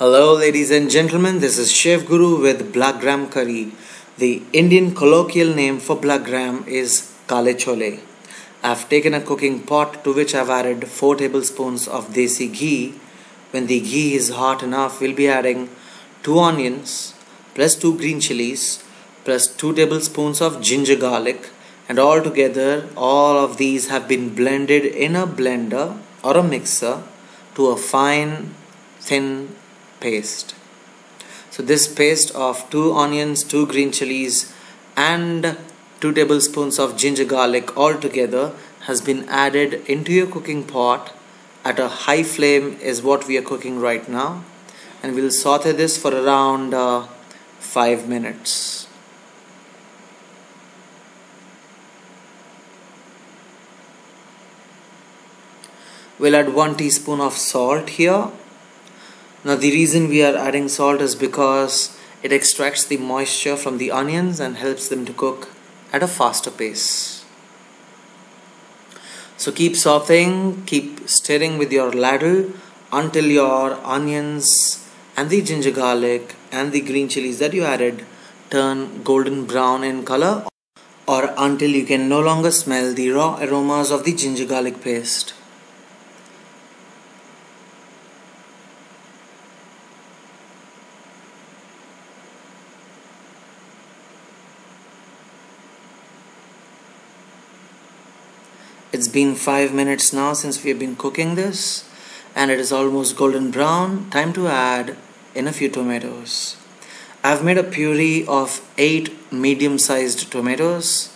Hello, ladies and gentlemen. This is Chef Guru with Black Gram Curry. The Indian colloquial name for black gram is Kaale Chole. I've taken a cooking pot to which I've added 4 tablespoons of Desi ghee. When the ghee is hot enough, we'll be adding 2 onions plus 2 green chilies plus 2 tablespoons of ginger garlic, and all together all of these have been blended in a blender or a mixer to a fine thin paste. So this paste of 2 onions, 2 green chilies and 2 tablespoons of ginger garlic all together has been added into your cooking pot at a high flame is what we are cooking right now, and we'll saute this for around 5 minutes. We'll add 1 teaspoon of salt here. Now the reason we are adding salt is because it extracts the moisture from the onions and helps them to cook at a faster pace. So keep sauteing, keep stirring with your ladle until your onions and the ginger garlic and the green chilies that you added turn golden brown in color, or until you can no longer smell the raw aromas of the ginger garlic paste. It's been 5 minutes now since we have been cooking this, and it is almost golden brown. Time to add in a few tomatoes. I've made a puree of 8 medium-sized tomatoes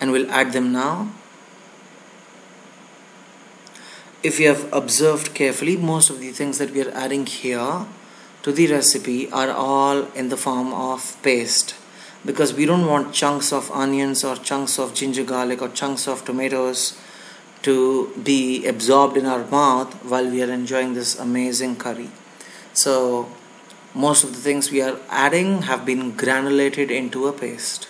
and we'll add them now. If you have observed carefully, most of the things that we are adding here to the recipe are all in the form of paste, because we don't want chunks of onions or chunks of ginger garlic or chunks of tomatoes to be absorbed in our mouth while we are enjoying this amazing curry. So most of the things we are adding have been granulated into a paste.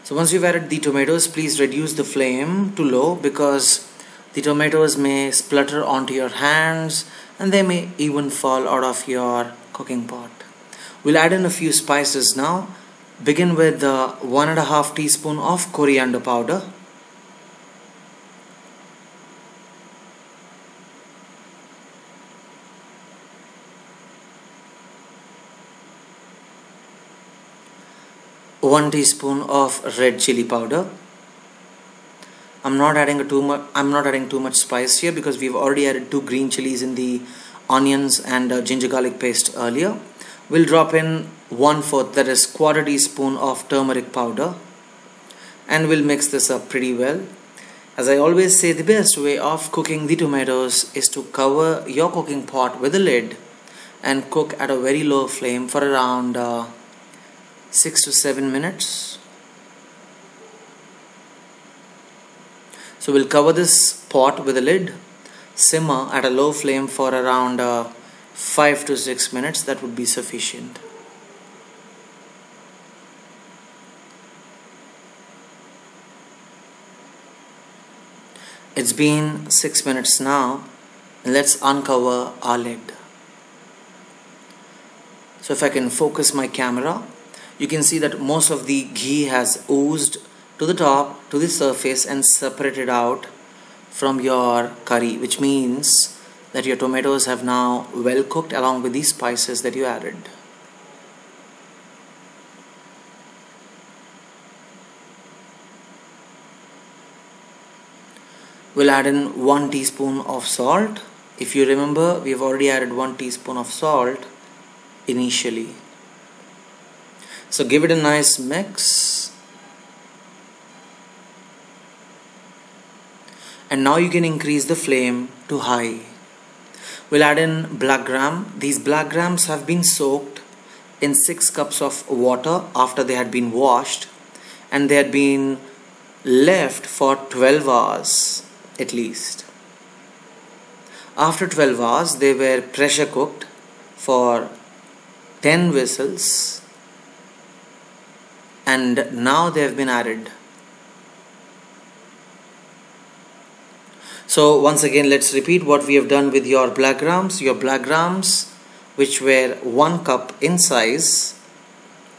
So once you've added the tomatoes, please reduce the flame to low, because the tomatoes may splutter onto your hands and they may even fall out of your cooking pot. We'll add in a few spices now. Begin with 1.5 teaspoon of coriander powder, one teaspoon of red chili powder. I'm not adding too much spice here because we've already added 2 green chilies in the onions and ginger garlic paste earlier. We'll drop in 1/4, that is quarter teaspoon of turmeric powder, and we'll mix this up pretty well. As I always say, the best way of cooking the tomatoes is to cover your cooking pot with a lid and cook at a very low flame for around 6 to 7 minutes. So we'll cover this pot with a lid, simmer at a low flame for around 5 to 6 minutes. That would be sufficient. It's been 6 minutes now. Let's uncover our lid. So if I can focus my camera, you can see that most of the ghee has oozed to the top, to the surface, and separated out from your curry, which means that your tomatoes have now well cooked along with these spices that you added. We'll add in 1 teaspoon of salt. If you remember, we've already added 1 teaspoon of salt initially. So give it a nice mix. And now you can increase the flame to high. We'll add in black gram. These black grams have been soaked in 6 cups of water after they had been washed, and they had been left for 12 hours at least. After 12 hours, they were pressure cooked for 10 whistles, and now they have been added. So once again, let's repeat what we have done with your black grams. Your black grams, which were 1 cup in size,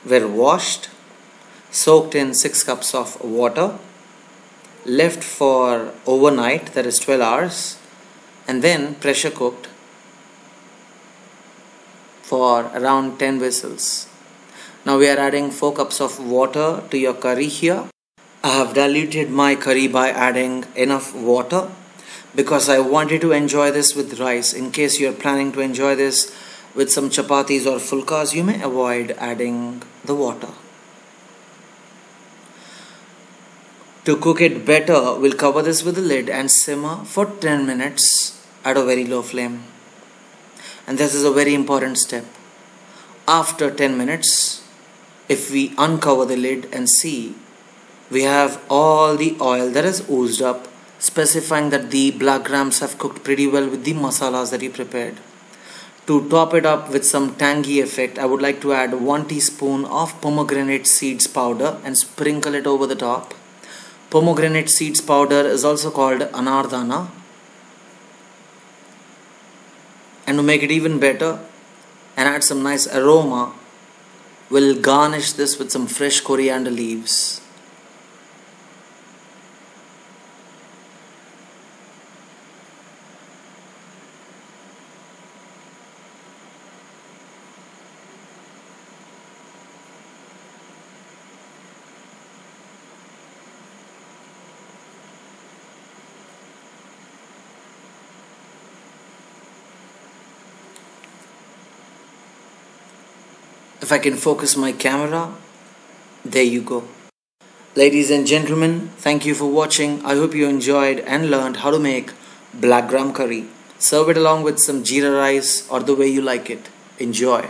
were washed, soaked in 6 cups of water, left for overnight, that is 12 hours, and then pressure cooked for around 10 whistles. Now we are adding 4 cups of water to your curry here. I have diluted my curry by adding enough water because I wanted to enjoy this with rice. In case you are planning to enjoy this with some chapatis or phulkas, you may avoid adding the water. To cook it better, we'll cover this with a lid and simmer for 10 minutes at a very low flame. And this is a very important step. After 10 minutes, if we uncover the lid and see, we have all the oil that has oozed up, specifying that the black grams have cooked pretty well with the masalas that you prepared. To top it up with some tangy effect, I would like to add 1 teaspoon of pomegranate seeds powder and sprinkle it over the top. Pomegranate seeds powder is also called anardana. And to make it even better and add some nice aroma, we'll garnish this with some fresh coriander leaves. If I can focus my camera, there you go. Ladies and gentlemen, thank you for watching. I hope you enjoyed and learned how to make black gram curry. Serve it along with some jeera rice or the way you like it. Enjoy.